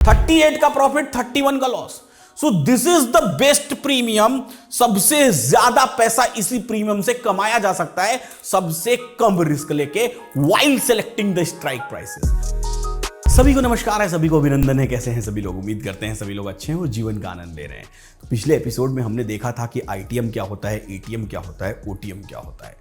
38 का प्रॉफिट, 31 का loss. So this is the best premium. सबसे ज्यादा पैसा इसी प्रीमियम से कमाया जा सकता है सबसे कम रिस्क लेके, while selecting the strike prices. सभी को नमस्कार है, सभी को अभिनंदन है। कैसे हैं सभी लोग? उम्मीद करते हैं सभी लोग अच्छे हैं और जीवन का आनंद ले रहे हैं। तो पिछले एपिसोड में हमने देखा था कि आईटीएम क्या होता है, एटीएम क्या होता है, ओटीएम क्या होता है।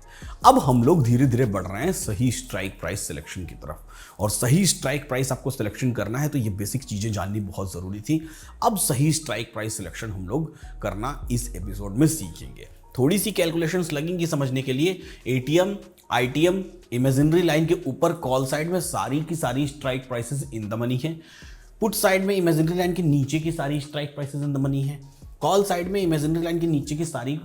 अब हम लोग धीरे धीरे बढ़ रहे हैं सही स्ट्राइक प्राइस सिलेक्शन की तरफ। और सही स्ट्राइक प्राइस आपको सिलेक्शन करना है तो ये बेसिक चीजें जाननी बहुत जरूरी थी। अब सही स्ट्राइक प्राइस सिलेक्शन हम लोग करना इस एपिसोड में सीखेंगे। थोड़ी सी कैलकुलेशंस लगेंगी समझने के लिए। एटीएम, आईटीएम, इमेजिनरी लाइन के ऊपर कॉल साइड में सारी की सारी strike prices in the money है। पुट साइड में इमेजिनरी लाइन के नीचे की सारी strike prices in the money है। कॉल साइड में इमेजिनरी लाइन के नीचे की सारी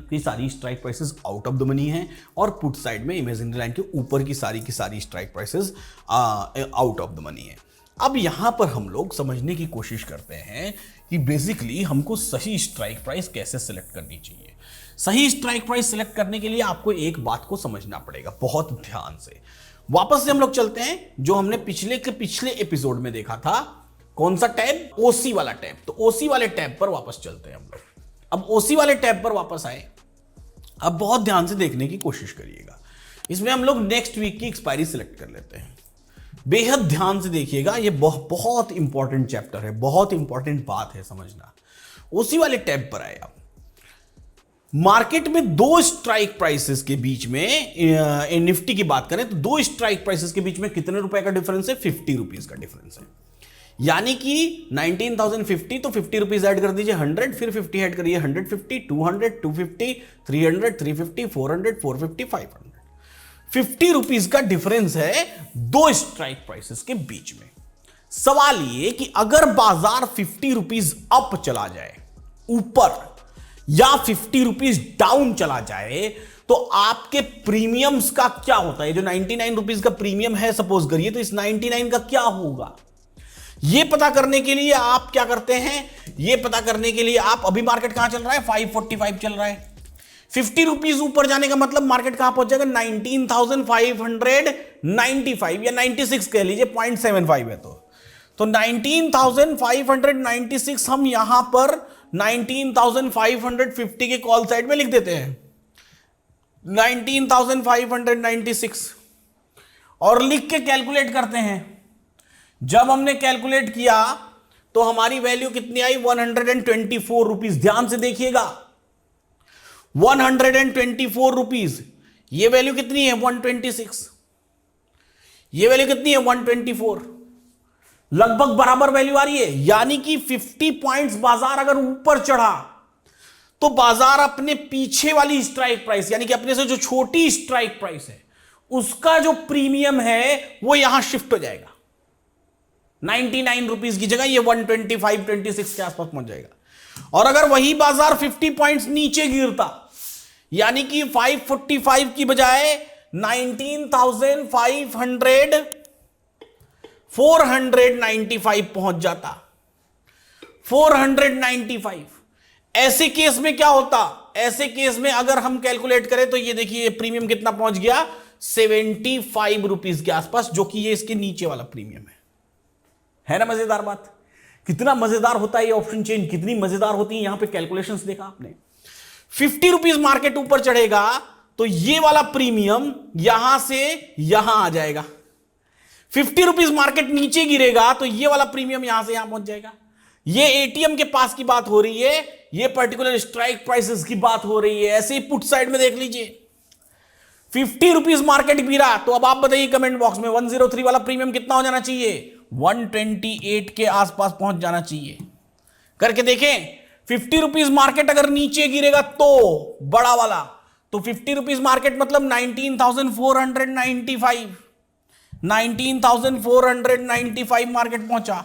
strike prices out of the money है। और पुट साइड में इमेजिनरी लाइन के ऊपर की सारी strike prices out of the money है। अब यहां पर हम लोग समझने की कोशिश करते हैं कि बेसिकली हमको सही स्ट्राइक प्राइस कैसे सिलेक्ट करनी चाहिए। सही स्ट्राइक प्राइस सिलेक्ट करने के लिए आपको एक बात को समझना पड़ेगा बहुत ध्यान से। वापस से हम लोग चलते हैं जो हमने पिछले एपिसोड में देखा था। कौन सा टैब? ओसी वाला टैब। तो ओसी वाले टैब पर वापस चलते हैं हम लोग। अब ओसी वाले टैब पर वापस आए। अब बहुत ध्यान से देखने की कोशिश करिएगा। इसमें हम लोग नेक्स्ट वीक की एक्सपायरी सिलेक्ट कर लेते हैं। बेहद ध्यान से देखिएगा, ये बहुत इंपॉर्टेंट चैप्टर है, बहुत इंपॉर्टेंट बात है समझना। ओसी वाले टैब पर आए। आप मार्केट में दो स्ट्राइक प्राइसेस के बीच में, निफ्टी की बात करें तो दो स्ट्राइक प्राइसेस के बीच में कितने रुपए का डिफरेंस है? 50 रुपीज का डिफरेंस है। यानी कि 19,050, तो 50 रुपीज ऐड कर दीजिए 100, फिर 50 ऐड करिए 150, 200, 250, 300, 350, 400, 450, 500। 50 रुपीज का डिफरेंस है दो स्ट्राइक प्राइसेस के बीच में। सवाल ये कि अगर बाजार 50 रुपीज अप चला जाए ऊपर या 50 रुपीज डाउन चला जाए तो आपके प्रीमियम्स का क्या होता है? जो 99 रुपीज का प्रीमियम है सपोज करिए, तो इस 99 का क्या होगा? यह पता करने के लिए आप क्या करते हैं? यह पता करने के लिए आप, अभी मार्केट कहां चल रहा है? 545 चल रहा है। 50 रुपीज ऊपर जाने का मतलब मार्केट कहां पहुंच जाएगा? 19,595 या 96 कह लीजिए, 0.75 है। तो 19,596 हम यहां पर 19,550 के कॉल साइड में लिख देते हैं। 19,596 और लिख के कैलकुलेट करते हैं। जब हमने कैलकुलेट किया तो हमारी वैल्यू कितनी आई? 124 रुपीज। ध्यान से देखिएगा, 124 रुपीज। ये वैल्यू कितनी है? 126। ये वैल्यू कितनी है? 124। लगभग बराबर वैल्यू आ रही है। यानी कि 50 पॉइंट्स बाजार अगर ऊपर चढ़ा तो बाजार अपने पीछे वाली स्ट्राइक प्राइस, यानी कि अपने से जो छोटी स्ट्राइक प्राइस है, उसका जो प्रीमियम है वो यहां शिफ्ट हो जाएगा। 99 रुपीज की जगह ये 125, 26 के आसपास पहुंच जाएगा। और अगर वही बाजार 50 पॉइंट्स नीचे गिरता, यानी कि 545 की बजाय 19,500 495 पहुंच जाता। 495। ऐसे केस में क्या होता? ऐसे केस में अगर हम कैलकुलेट करें तो ये देखिए प्रीमियम कितना पहुंच गया? 75 रुपीज के आसपास, जो कि ये इसके नीचे वाला प्रीमियम है ना? मजेदार बात। कितना मजेदार होता है ये ऑप्शन चेंज, कितनी मजेदार होती है। यहां पे कैलकुलेशंस देखा आपने। 50 रुपीज मार्केट ऊपर चढ़ेगा तो ये वाला प्रीमियम यहां से यहां आ जाएगा। 50 रुपीज मार्केट नीचे गिरेगा तो ये वाला प्रीमियम यहां से यहां पहुंच जाएगा। ये एटीएम के पास की बात हो रही है, ये पर्टिकुलर स्ट्राइक प्राइसेस की बात हो रही है। ऐसे ही पुट साइड में देख लीजिए, 50 रुपीज मार्केट गिरा तो अब आप बताइए कमेंट बॉक्स में 103 वाला प्रीमियम कितना हो जाना चाहिए? 128 के आसपास पहुंच जाना चाहिए। करके देखें। 50 रुपीज मार्केट अगर नीचे गिरेगा तो बड़ा वाला, तो 50 रुपीज मार्केट मतलब 19,495, 19,495 मार्केट पहुंचा।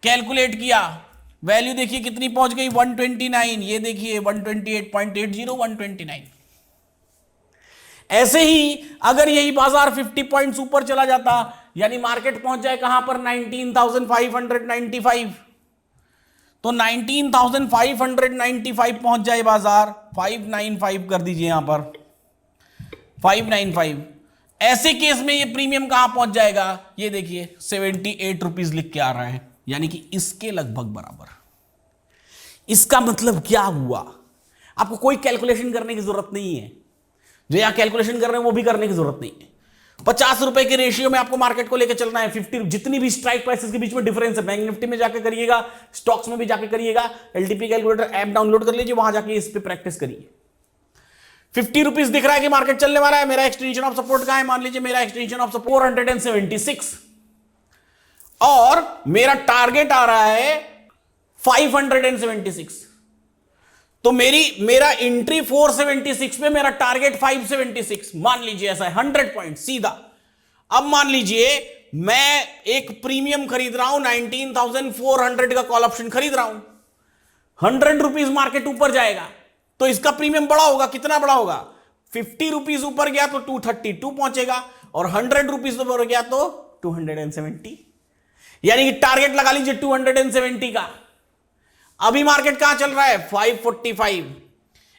कैलकुलेट किया, वैल्यू देखिए कितनी पहुंच गई? 129। ये देखिए 128.80, 129। ऐसे ही अगर यही बाजार 50 पॉइंट्स ऊपर चला जाता, यानी मार्केट पहुंच जाए कहां पर? 19,595। तो 19,595 पहुंच जाए बाजार। 595 कर दीजिए यहां पर, 595। ऐसे केस में ये प्रीमियम कहां पहुंच जाएगा? ये देखिए 78 रुपीज लिख के आ रहा है। यानी कि इसके लगभग बराबर। इसका मतलब क्या हुआ? आपको कोई कैलकुलेशन करने की जरूरत नहीं है, जो यहां कैलकुलेशन कर रहे हैं वो भी करने की जरूरत नहीं है। 50 रुपए के रेशियो में आपको मार्केट को लेकर चलना है। 50 जितनी भी स्ट्राइक प्राइसेस के बीच में डिफरेंस है, बैंक निफ्टी में जाकर करिएगा, स्टॉक्स में भी जाकर करिएगा, एलटीपी कैलकुलेटर ऐप डाउनलोड कर लीजिए, वहां जाके इस पे प्रैक्टिस करिए। 50 रुपीज दिख रहा है कि मार्केट चलने वाला है। मेरा एक्सटेंशन ऑफ सपोर्ट कहां है? मान लीजिए मेरा एक्सटेंशन ऑफ सपोर्ट 476 और मेरा टारगेट आ रहा है 576। तो मेरा एंट्री 476 में, मेरा टारगेट 576, मान लीजिए ऐसा है 100 पॉइंट सीधा। अब मान लीजिए मैं एक प्रीमियम खरीद रहा हूं, 19,400 का कॉल ऑप्शन खरीद रहा हूं। 100 रुपीज मार्केट ऊपर जाएगा तो इसका प्रीमियम बड़ा होगा। कितना बड़ा होगा? 50 रुपीज ऊपर गया तो 232 पहुंचेगा, और 100 रुपीज ऊपर गया तो 270, यानी कि टारगेट लगा लीजिए 270 का। अभी मार्केट कहां चल रहा है? 545।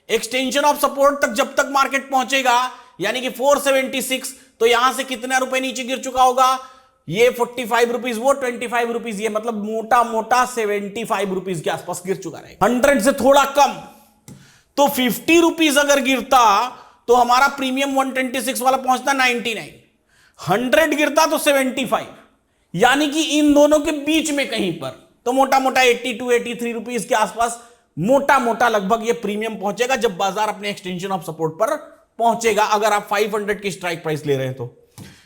एक्सटेंशन ऑफ सपोर्ट तक जब तक मार्केट पहुंचेगा, यानी कि 476, तो यहां से कितना रुपए नीचे गिर चुका होगा? ये 45 रुपीज, वो 25 रुपीज, ये मतलब मोटा मोटा 75 रुपीज के आसपास गिर चुका है। 100 से थोड़ा कम, तो 50 रुपीज अगर गिरता तो हमारा प्रीमियम 126 वाला पहुंचता 99। 100 गिरता तो 75, यानी कि इन दोनों के बीच में कहीं पर, तो मोटा मोटा 82 83 रुपीज के आसपास मोटा मोटा लगभग ये प्रीमियम पहुंचेगा जब बाजार अपने एक्सटेंशन ऑफ सपोर्ट पर पहुंचेगा। अगर आप 500 की स्ट्राइक प्राइस ले रहे हैं तो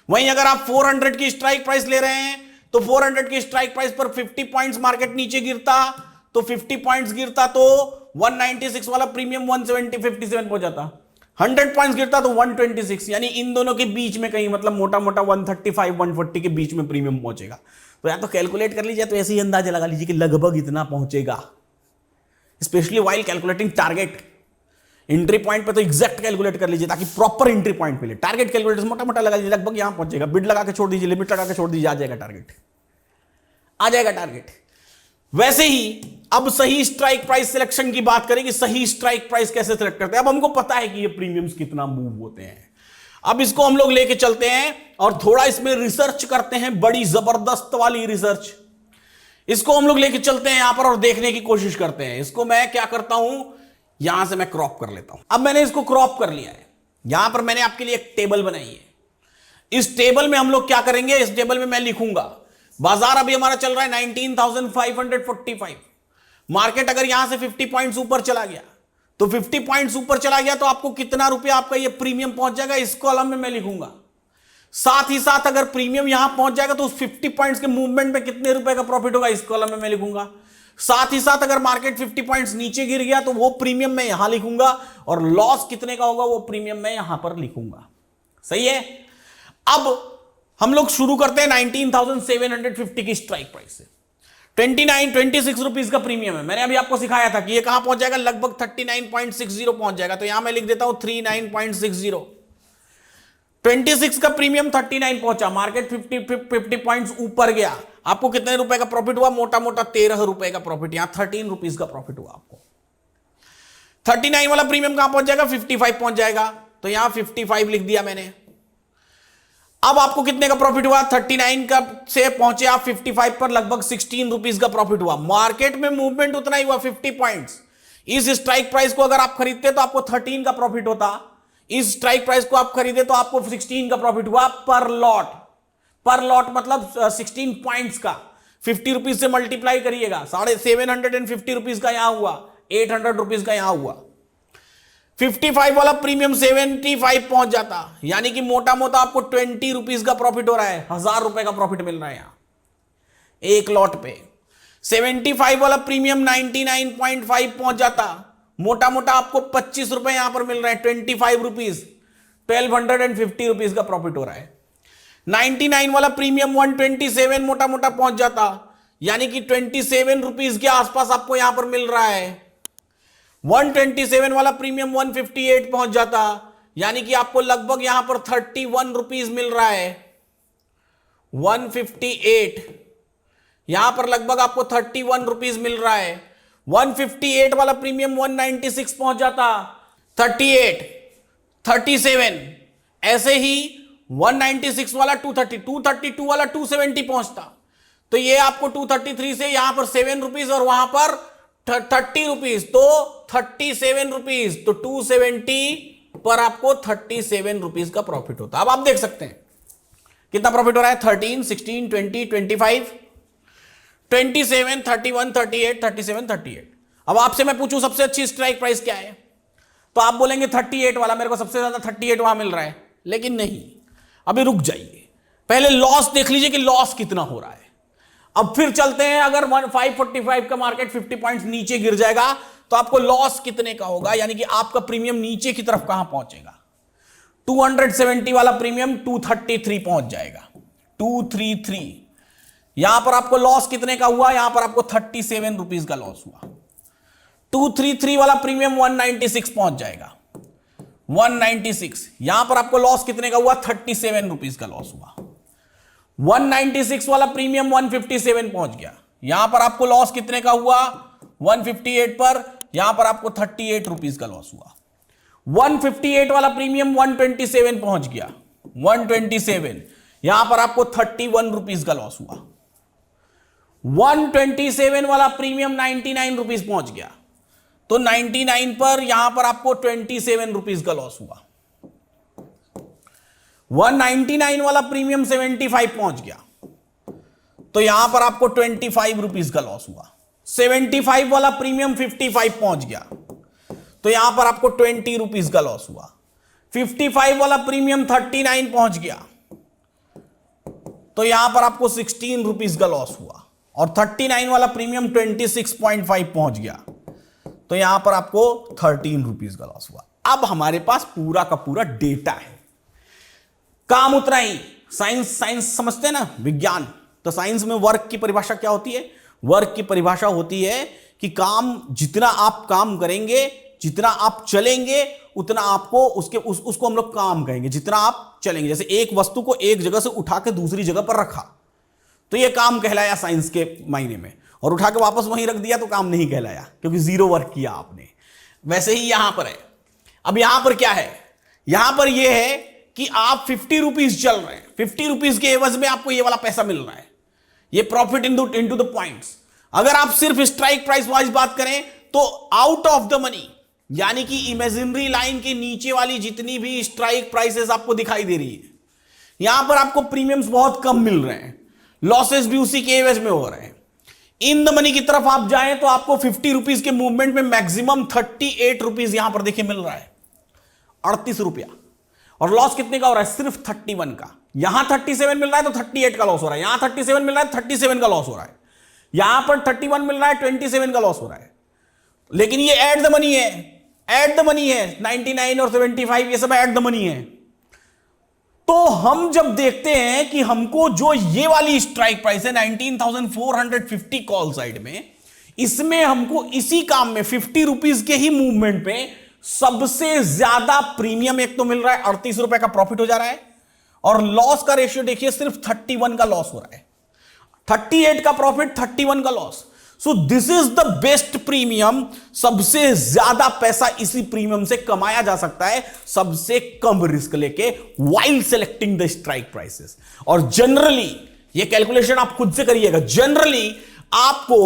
वहीं अगर आप 400 की स्ट्राइक प्राइस ले रहे हैं तो 400 की स्ट्राइक प्राइस पर 50 पॉइंट्स मार्केट नीचे गिरता, तो 50 पॉइंट्स गिरता तो 196 वाला प्रीमियम 157 पहुंच जाता। 100 पॉइंट्स गिरता तो 126, यानी इन दोनों के बीच में कहीं, मतलब मोटा मोटा 135 140 के बीच में प्रीमियम पहुंचेगा। तो या तो कैलकुलेट कर लीजिए, तो ऐसे ही अंदाजा लगा लीजिए कि लगभग इतना पहुंचेगा, specially while calculating target. Entry point पे तो एग्जैक्ट कैलकुलेट कर लीजिए ताकि प्रॉपर एंट्री पॉइंट मिले। टारगेट कैलकुलेटर मोटा मोटा लगा लीजिए, लगभग यहां पहुंचेगा। बिड लगा के छोड़ दीजिए, लिमिट लगा के छोड़ दीजिए, आ जाएगा टारगेट, आ जाएगा टारगेट। वैसे ही अब सही स्ट्राइक प्राइस सिलेक्शन की बात करें कि सही स्ट्राइक प्राइस कैसे सिलेक्ट करते हैं। अब हमको पता है कि ये प्रीमियम्स कितना मूव होते हैं। अब इसको हम लोग लेके चलते हैं और थोड़ा इसमें रिसर्च करते हैं, बड़ी जबरदस्त वाली रिसर्च। इसको हम लोग लेके चलते हैं यहां पर और देखने की कोशिश करते हैं। इसको मैं क्या करता हूं, यहां से मैं क्रॉप कर लेता हूं। अब मैंने इसको क्रॉप कर लिया है। यहां पर मैंने आपके लिए एक टेबल बनाई है। इस टेबल में हम लोग क्या करेंगे, इस टेबल में मैं लिखूंगा बाजार अभी हमारा चल रहा है 19,545। मार्केट अगर यहां से 50 पॉइंट्स ऊपर चला गया तो 50 पॉइंट्स ऊपर चला गया तो आपको कितना रुपया आपका ये प्रीमियम पहुंच जाएगा, इस कॉलम में मैं लिखूंगा। साथ ही साथ अगर प्रीमियम यहां पहुंच जाएगा तो उस 50 पॉइंट्स के मूवमेंट में कितने रुपए का प्रॉफिट होगा, इस कॉलम में मैं लिखूंगा। साथ ही साथ अगर मार्केट 50 पॉइंट्स नीचे गिर गया तो वो प्रीमियम मैं यहां लिखूंगा, और लॉस कितने का होगा वो प्रीमियम मैं यहां पर लिखूंगा। सही है। अब हम लोग शुरू करते हैं 19,750 की स्ट्राइक प्राइस से। 26 रुपीज का प्रीमियम है। मैंने अभी आपको सिखाया था कि ये कहां पहुंच जाएगा, लगभग 39.60 पहुंच जाएगा। तो यहां मैं लिख देता हूं 39.60। 26 का प्रीमियम 39 पहुंचा, मार्केट 50 पॉइंट्स ऊपर गया, आपको कितने रुपए का प्रॉफिट हुआ, मोटा मोटा 13 रुपए का प्रॉफिट। यहां 13 रुपीज का प्रॉफिट हुआ आपको। 39 वाला प्रीमियम कहां पहुंच जाएगा, 55 पहुंच जाएगा। तो यहां 55 लिख दिया मैंने। अब आपको कितने का प्रॉफिट हुआ, 39 का से पहुंचे आप 55 पर, लगभग 16 रुपीज का प्रॉफिट हुआ। मार्केट में मूवमेंट उतना ही हुआ, 50 पॉइंट्स। इस स्ट्राइक प्राइस को अगर आप खरीदते तो आपको 13 का प्रॉफिट होता, इस स्ट्राइक प्राइस को आप खरीदे तो आपको 16 का प्रॉफिट हुआ पर लॉट। पर लॉट मतलब 16 पॉइंट्स का 50 रुपीज से मल्टीप्लाई करिएगा, 750 रुपीज का यहां हुआ, 800 रुपीज का यहां हुआ। 55 वाला प्रीमियम 75 पहुंच जाता, यानी कि मोटा मोटा आपको 20 रुपीज का प्रॉफिट हो रहा है, 1000 रुपए का प्रॉफिट मिल रहा है यहां एक लॉट पे। 75 वाला प्रीमियम 99.5 पहुंच जाता, मोटा मोटा आपको 25 रुपए यहां पर मिल रहे हैं, 25 रुपीज, 1250 रुपीज का प्रॉफिट हो रहा है। 99 वाला प्रीमियम 127 मोटा मोटा पहुंच जाता, यानी कि 27 रुपीज के आसपास आपको यहां पर मिल रहा है। 127 वाला प्रीमियम 158 पहुंच जाता, यानी कि आपको लगभग यहां पर 31 रुपीज मिल रहा है। 158 यहां पर लगभग आपको 31 रुपीज मिल रहा है। 158 वाला प्रीमियम 196 पहुंच जाता, 38, 37, ऐसे ही 196 वाला 232 वाला 270 पहुंचता। तो ये आपको 233 से यहां पर 7 रुपीज और वहां पर 30 रुपीज, तो 37 रुपीज, तो 270 पर आपको 37 रुपीज का प्रॉफिट होता है। अब आप देख सकते हैं कितना प्रॉफिट हो रहा है, 13, 16, 20, 25, 27, 31, 38, 37, 38। अब आपसे मैं पूछूं सबसे अच्छी स्ट्राइक प्राइस क्या है, तो आप बोलेंगे 38 वाला, मेरे को सबसे ज्यादा 38 वहां मिल रहा है। लेकिन नहीं, अभी रुक जाइए, पहले लॉस देख लीजिए कि लॉस कितना हो रहा है। अब फिर चलते हैं, अगर 545 का मार्केट 50 पॉइंट्स नीचे गिर जाएगा तो आपको लॉस कितने का होगा, यानी कि आपका प्रीमियम नीचे की तरफ कहां पहुंचेगा। 270 वाला प्रीमियम 233 पहुंच जाएगा, 233। यहां पर आपको लॉस कितने का हुआ, यहां पर आपको 37 रुपीज का लॉस हुआ। 233 वाला प्रीमियम 196 पहुंच जाएगा, 196। यहां पर आपको लॉस कितने का हुआ, 37 रुपीज का लॉस हुआ। 196 वाला प्रीमियम 157 पहुंच गया, यहां पर आपको लॉस कितने का हुआ, 158 पर, यहां पर आपको 38 रुपीज का लॉस हुआ। 158 वाला प्रीमियम 127 पहुंच गया, 127, यहां पर आपको 31 रुपीज का लॉस हुआ। 127 वाला प्रीमियम 99 रुपीज पहुंच गया, तो 99 पर यहां पर आपको 27 रुपीज का लॉस हुआ। 199 वाला प्रीमियम 75 पहुंच गया, तो यहां पर आपको 25 रुपीज का लॉस हुआ। 75 वाला प्रीमियम 55 पहुंच गया, तो यहां पर आपको 20 रुपीज का लॉस हुआ। 55 वाला प्रीमियम 39 पहुंच गया, तो यहां पर आपको 16 रुपीज का लॉस हुआ। और 39 वाला प्रीमियम 26.5 पहुंच गया, तो यहां पर आपको 13 रुपीज का लॉस हुआ। अब हमारे पास पूरा का पूरा डेटा है, काम उतना ही। साइंस समझते हैं ना, विज्ञान, तो साइंस में वर्क की परिभाषा क्या होती है, वर्क की परिभाषा होती है कि काम, जितना आप काम करेंगे, जितना आप चलेंगे, उतना आपको उसको हम लोग काम कहेंगे। जितना आप चलेंगे, जैसे एक वस्तु को एक जगह से उठा के दूसरी जगह पर रखा, तो यह काम कहलाया साइंस के मायने में, और उठा के वापस वहीं रख दिया तो काम नहीं कहलाया, क्योंकि जीरो वर्क किया आपने। वैसे ही यहां पर है। अब यहां पर क्या है, यहां पर यह है कि आप 50 रुपीज चल रहे हैं, 50 रुपीज के एवज में आपको ये वाला पैसा मिल रहा है, ये प्रॉफिट इनटू द पॉइंट्स। अगर आप सिर्फ स्ट्राइक प्राइस वाइज बात करें तो आउट ऑफ द मनी, यानी कि इमेजिनरी लाइन के नीचे वाली जितनी भी स्ट्राइक प्राइसेस आपको दिखाई दे रही है, यहां पर आपको प्रीमियम्स बहुत कम मिल रहे हैं, लॉसेस भी उसी के एवज में हो रहे हैं। इन द मनी की तरफ आप जाएं तो आपको 50 रुपीज के मूवमेंट में मैक्सिमम 38 रुपीज यहां पर देखिए मिल रहा है, 38 रुपया। और लॉस कितने का हो रहा है, सिर्फ 31 का। यहां 37 मिल रहा है तो 38 का लॉस हो रहा है, यहां 37 मिल रहा है 37 का लॉस हो रहा है, यहां पर 31 मिल रहा है 27 का लॉस हो रहा है। लेकिन ये एट द मनी है, एट द मनी है, 99 और 75 ये सब एट द मनी है। तो हम जब देखते हैं कि हमको जो ये वाली स्ट्राइक प्राइस है 19,450 कॉल साइड में, इसमें हमको इसी काम में 50 रुपीज के ही मूवमेंट पे सबसे ज्यादा प्रीमियम एक तो मिल रहा है, 38 रुपए का प्रॉफिट हो जा रहा है, और लॉस का रेशियो देखिए सिर्फ 31 का लॉस हो रहा है, 38 का प्रॉफिट 31 का loss. So this is the best premium. सबसे ज्यादा पैसा इसी प्रीमियम से कमाया जा सकता है सबसे कम रिस्क लेके, while selecting the strike prices. और जनरली ये कैलकुलेशन आप खुद से करिएगा, जनरली आपको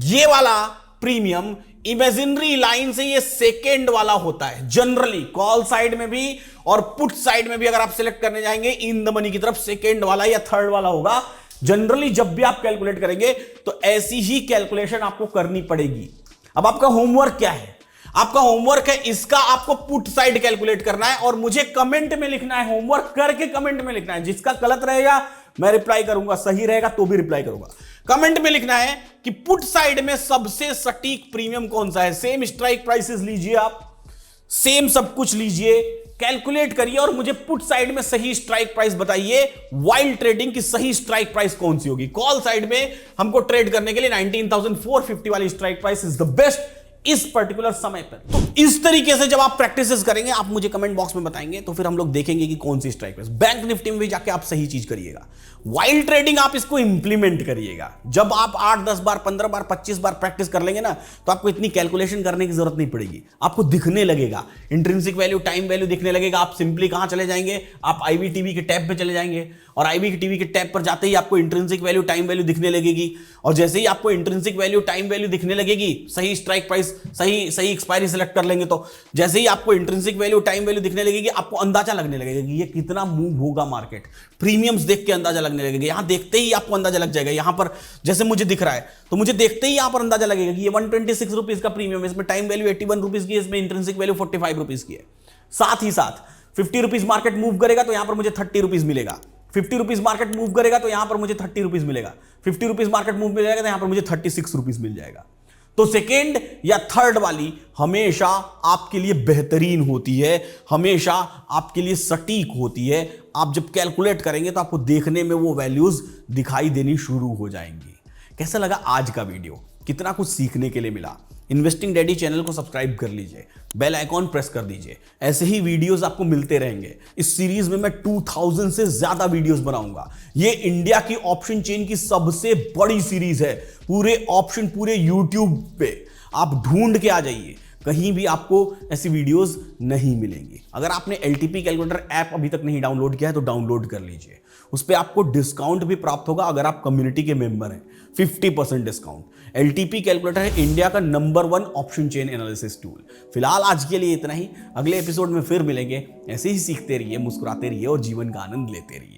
ये वाला प्रीमियम इमेजिनरी लाइन से ये सेकेंड वाला होता है, जनरली कॉल साइड में भी और पुट साइड में भी अगर आप सिलेक्ट करने जाएंगे इन द मनी की तरफ, सेकेंड वाला या थर्ड वाला होगा। जनरली जब भी आप कैलकुलेट करेंगे तो ऐसी ही कैलकुलेशन आपको करनी पड़ेगी। अब आपका होमवर्क क्या है, आपका होमवर्क है इसका आपको पुट साइड कैलकुलेट करना है और मुझे कमेंट में लिखना है, होमवर्क करके कमेंट में लिखना है। जिसका गलत रहेगा मैं रिप्लाई करूंगा, सही रहेगा तो भी रिप्लाई करूंगा। कमेंट में लिखना है कि पुट साइड में सबसे सटीक प्रीमियम कौन सा है। सेम स्ट्राइक प्राइसेस लीजिए, आप सेम सब कुछ लीजिए, कैलकुलेट करिए और मुझे पुट साइड में सही स्ट्राइक प्राइस बताइए। वाइल्ड ट्रेडिंग की सही स्ट्राइक प्राइस कौन सी होगी। कॉल साइड में हमको ट्रेड करने के लिए 19,450 वाली strike price is the best इस पर्टिकुलर समय पर। तो इस तरीके से जब आप प्रैक्टिसेस करेंगे, आप मुझे कमेंट बॉक्स में बताएंगे, तो फिर हम लोग देखेंगे कि कौन सी स्ट्राइक प्राइस। बैंक निफ्टी में भी जाके आप सही चीज करिएगा। वाइल्ड ट्रेडिंग आप इसको इंप्लीमेंट करिएगा। जब आप 8, 10 बार, 15 बार, 25 बार प्रैक्टिस कर लेंगे ना, तो आपको इतनी कैलकुलेशन करने की जरूरत नहीं पड़ेगी। आपको दिखने लगेगा, इंट्रिंसिक वैल्यू, टाइम वैल्यू दिखने लगेगा। आप सिंपली कहां चले जाएंगे, आप आईवीटीवी के टैब पे चले जाएंगे और IBTV के टैब पर जाते ही आपको इंट्रिंसिक वैल्यू, टाइम वैल्यू दिखने लगेगी। और जैसे ही आपको इंट्रिंसिक वैल्यू, टाइम वैल्यू दिखने लगेगी, सही स्ट्राइक प्राइस, सही एक्सपायरी सेलेक्ट कर लेंगे तो जैसे ही आपको इंट्रिंसिक वैल्यू, टाइम वैल्यू दिखने लगेगी, आपको अंदाजा लगने लगेगा कि ये कितना मूव होगा मार्केट। प्रीमियम्स देख के अंदाजा लगने लगेगा, यहां देखते ही आपको अंदाजा लग जाएगा। यहां पर जैसे मुझे दिख रहा है तो मुझे देखते ही यहां पर अंदाजा लगेगा कि ये 126 रुपीज का प्रीमियम है, इसमें टाइम वैल्यू 81 रुपीज की है, इसमें इंट्रिंसिक वैल्यू 45 रुपीज की है। साथ ही साथ 50 रुपीज मार्केट मूव करेगा तो यहां पर मुझे 30 रुपीज मिलेगा। 50 रुपीज मार्केट मूव करेगा तो यहां पर मुझे 30 रुपीज मिलेगा। 50 रुपीज मार्केट मूव मिलेगा तो यहां पर मुझे 36 रुपीज मिल जाएगा। तो सेकेंड या थर्ड वाली हमेशा आपके लिए बेहतरीन होती है, हमेशा आपके लिए सटीक होती है। आप जब कैलकुलेट करेंगे तो आपको देखने में वो वैल्यूज दिखाई देनी शुरू हो जाएंगी। कैसा लगा आज का वीडियो? कितना कुछ सीखने के लिए मिला? इन्वेस्टिंग डैडी चैनल को सब्सक्राइब कर लीजिए, बेल आइकॉन प्रेस कर दीजिए। ऐसे ही वीडियोस आपको मिलते रहेंगे। इस सीरीज में मैं 2000 से ज्यादा वीडियोस बनाऊंगा। ये इंडिया की ऑप्शन चेन की सबसे बड़ी सीरीज है। पूरे ऑप्शन पूरे यूट्यूब पे आप ढूंढ के आ जाइए, कहीं भी आपको ऐसी वीडियोस नहीं मिलेंगी। अगर आपने LTP कैलकुलेटर ऐप अभी तक नहीं डाउनलोड किया है तो डाउनलोड कर लीजिए। उस पर आपको डिस्काउंट भी प्राप्त होगा अगर आप कम्युनिटी के मेंबर हैं, 50% डिस्काउंट। LTP कैलकुलेटर है इंडिया का number 1 option chain analysis tool. फिलहाल आज के लिए इतना ही। अगले एपिसोड में फिर मिलेंगे। ऐसे ही सीखते रहिए, मुस्कुराते रहिए और जीवन का आनंद लेते रहिए।